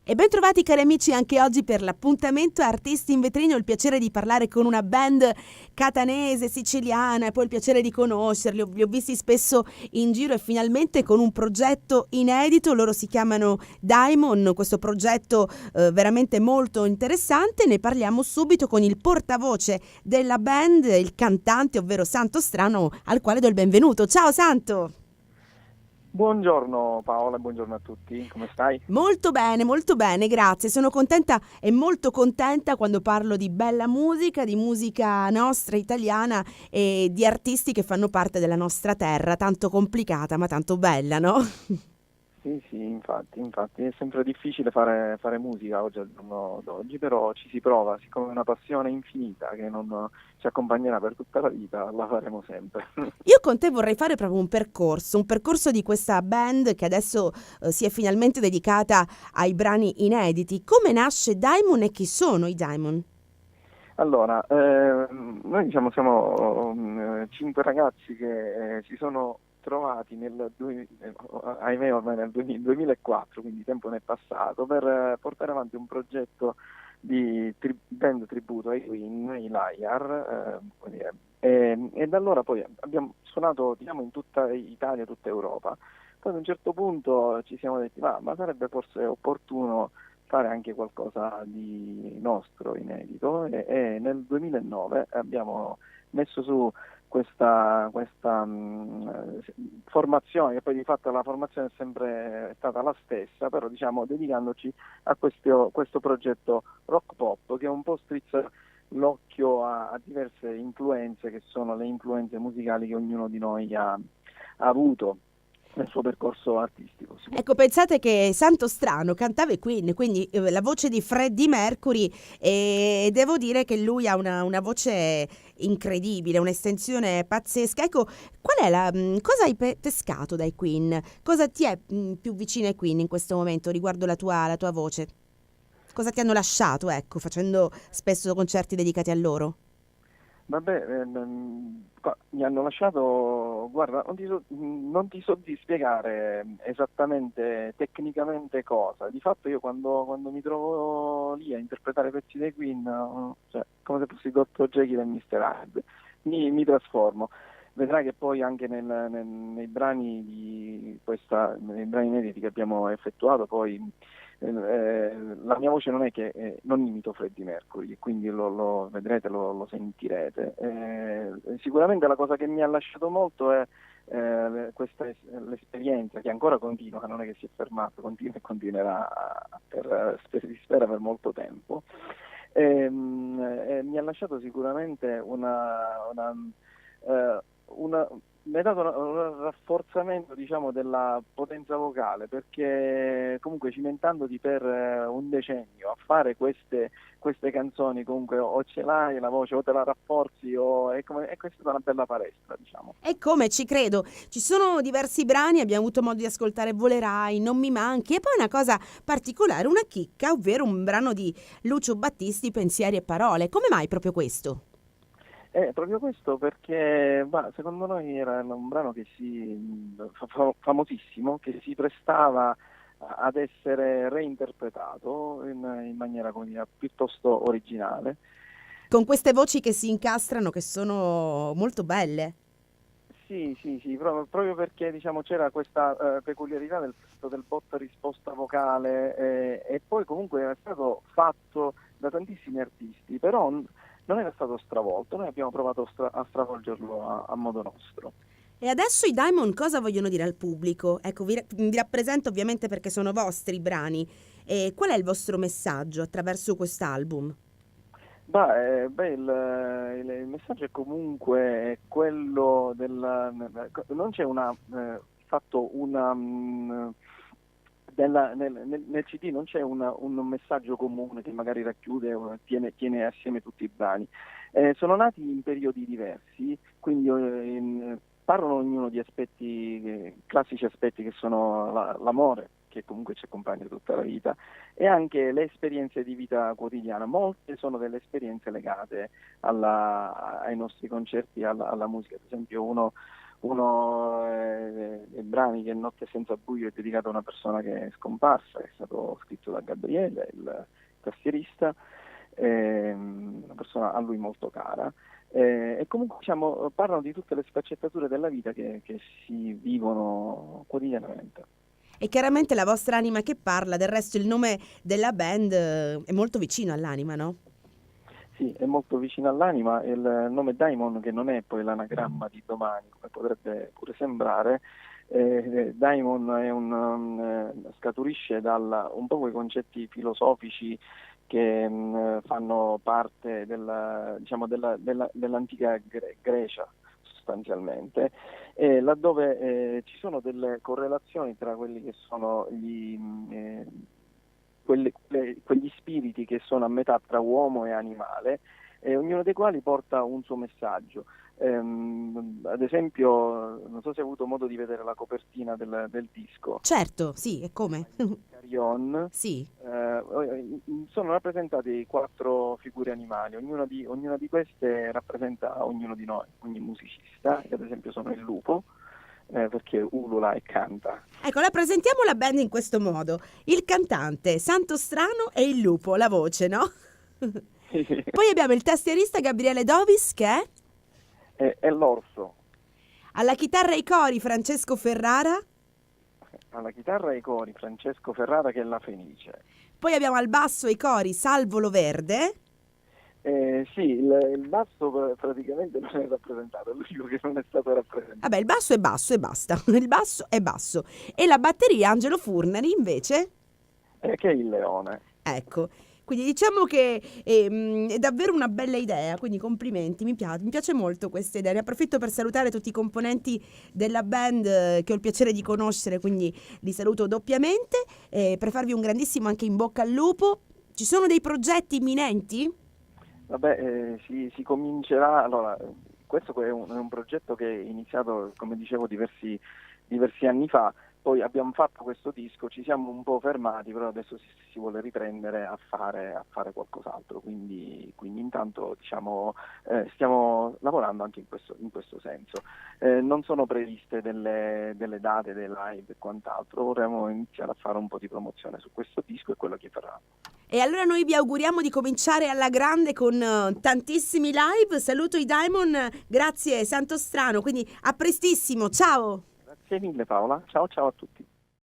E ben trovati cari amici anche oggi per l'appuntamento Artisti in Vetrina. Ho il piacere di parlare con una band catanese, siciliana e poi il piacere di conoscerli. Li ho visti spesso in giro e finalmente con un progetto inedito. Loro si chiamano Daimon, questo progetto veramente molto interessante. Ne parliamo subito con il portavoce della band, il cantante, ovvero Santo Strano, al quale do il benvenuto. Ciao Santo! Buongiorno Paola, buongiorno a tutti, come stai? Molto bene, grazie. Sono contenta e molto contenta quando parlo di bella musica, di musica nostra italiana e di artisti che fanno parte della nostra terra, tanto complicata ma tanto bella, no? Sì, infatti, è sempre difficile fare musica oggi al giorno d'oggi, però ci si prova, siccome è una passione infinita che non ci accompagnerà per tutta la vita, la faremo sempre. Io con te vorrei fare proprio un percorso di questa band che adesso si è finalmente dedicata ai brani inediti. Come nasce Daimon e chi sono i Daimon? Allora, noi diciamo siamo cinque ragazzi che si sono trovati ahimè ormai nel 2004, quindi tempo ne è passato, per portare avanti un progetto di band tributo ai Queen, i Liar, come dire. E da allora poi abbiamo suonato diciamo, in tutta Italia, tutta Europa. Poi ad un certo punto ci siamo detti, ma sarebbe forse opportuno fare anche qualcosa di nostro inedito e nel 2009 abbiamo messo su questa formazione, che poi di fatto la formazione è sempre stata la stessa, però diciamo dedicandoci a questo progetto rock pop che un po' strizza l'occhio a diverse influenze che sono le influenze musicali che ognuno di noi ha avuto nel suo percorso artistico. Ecco, pensate che Santo Strano cantava i Queen, quindi la voce di Freddie Mercury, e devo dire che lui ha una voce incredibile, un'estensione pazzesca. Ecco, cosa hai pescato dai Queen? Cosa ti è più vicino ai Queen in questo momento riguardo la tua voce? Cosa ti hanno lasciato, ecco, facendo spesso concerti dedicati a loro? Vabbè, mi hanno lasciato, guarda, non ti so di spiegare esattamente tecnicamente cosa. Di fatto io quando mi trovo lì a interpretare pezzi dei Queen, cioè, come se fossi Dr. Jekyll e Mr. Hyde, mi trasformo. Vedrai che poi anche nei brani nei brani inediti che abbiamo effettuato, poi la mia voce non è che non imito Freddie Mercury, quindi lo vedrete, lo sentirete. Sicuramente la cosa che mi ha lasciato molto è l'esperienza che ancora continua, che non è che si è fermato, continua e continuerà si spera per molto tempo. Mi ha lasciato sicuramente mi ha dato un rafforzamento diciamo della potenza vocale, perché comunque cimentandoti per un decennio a fare queste canzoni, comunque o ce l'hai la voce o te la rafforzi e questa è stata una bella palestra, diciamo. E come ci credo, ci sono diversi brani, abbiamo avuto modo di ascoltare Volerai, Non mi manchi e poi una cosa particolare, una chicca, ovvero un brano di Lucio Battisti, Pensieri e parole. Come mai proprio questo? Proprio questo perché secondo noi era un brano famosissimo, che si prestava ad essere reinterpretato in maniera come dire, piuttosto originale. Con queste voci che si incastrano, che sono molto belle. Sì, proprio perché diciamo, c'era questa peculiarità del botta-risposta vocale e poi comunque era stato fatto da tantissimi artisti, però non era stato stravolto, noi abbiamo provato a stravolgerlo a modo nostro. E adesso i Diamond cosa vogliono dire al pubblico? Ecco, vi rappresento ovviamente perché sono vostri i brani. E qual è il vostro messaggio attraverso quest'album? Il messaggio è comunque quello non c'è fatto nel CD non c'è un messaggio comune che magari racchiude o tiene assieme tutti i brani. Sono nati in periodi diversi, quindi parlano ognuno di aspetti, classici aspetti che sono l'amore, che comunque ci accompagna tutta la vita, e anche le esperienze di vita quotidiana. Molte sono delle esperienze legate ai nostri concerti, alla musica. Ad esempio Uno dei brani, che è Notte senza buio, è dedicato a una persona che è scomparsa, è stato scritto da Gabriele, il tastierista, una persona a lui molto cara. E comunque diciamo, parlano di tutte le sfaccettature della vita che si vivono quotidianamente. E chiaramente la vostra anima che parla, del resto il nome della band è molto vicino all'anima, no? Sì, è molto vicino all'anima. Il nome Daimon, che non è poi l'anagramma di domani, come potrebbe pure sembrare, Daimon è scaturisce un po' quei concetti filosofici che fanno parte dell'antica Grecia, sostanzialmente, laddove ci sono delle correlazioni tra quelli che sono quegli spiriti che sono a metà tra uomo e animale, ognuno dei quali porta un suo messaggio. Ad esempio, non so se hai avuto modo di vedere la copertina del disco. Certo, sì, e come? Carillon, Sì. sono rappresentate 4 figure animali, ognuna di queste rappresenta ognuno di noi, ogni musicista, che ad esempio sono il lupo, perché ulula e canta. Ecco, la presentiamo la band in questo modo. Il cantante Santo Strano e il lupo, la voce, no? Poi abbiamo il tastierista Gabriele Dovis che è È l'orso. alla chitarra e ai cori Francesco Ferrara. Alla chitarra e ai cori Francesco Ferrara, che è la Fenice. Poi abbiamo al basso e ai cori Salvo Loverde. Sì, il basso praticamente non è rappresentato, è l'unico che non è stato rappresentato. Vabbè, il basso è basso e basta. Il basso è basso. E la batteria Angelo Furnari invece. Che è il leone. Ecco, quindi diciamo che è davvero una bella idea, quindi complimenti, mi piace molto questa idea. Ne approfitto per salutare tutti i componenti della band che ho il piacere di conoscere, quindi li saluto doppiamente, per farvi un grandissimo anche in bocca al lupo. Ci sono dei progetti imminenti? Vabbè, si comincerà. Allora, questo è un progetto che è iniziato, come dicevo, diversi anni fa. Poi abbiamo fatto questo disco, ci siamo un po' fermati, però adesso si vuole riprendere a fare qualcos'altro. Quindi intanto diciamo, stiamo lavorando anche in questo senso. Non sono previste delle date, dei live e quant'altro. Vorremmo iniziare a fare un po' di promozione su questo disco e quello che verrà. E allora noi vi auguriamo di cominciare alla grande con tantissimi live. Saluto i Diamond, grazie Santo Strano, quindi a prestissimo, ciao! Grazie mille Paola, ciao ciao a tutti.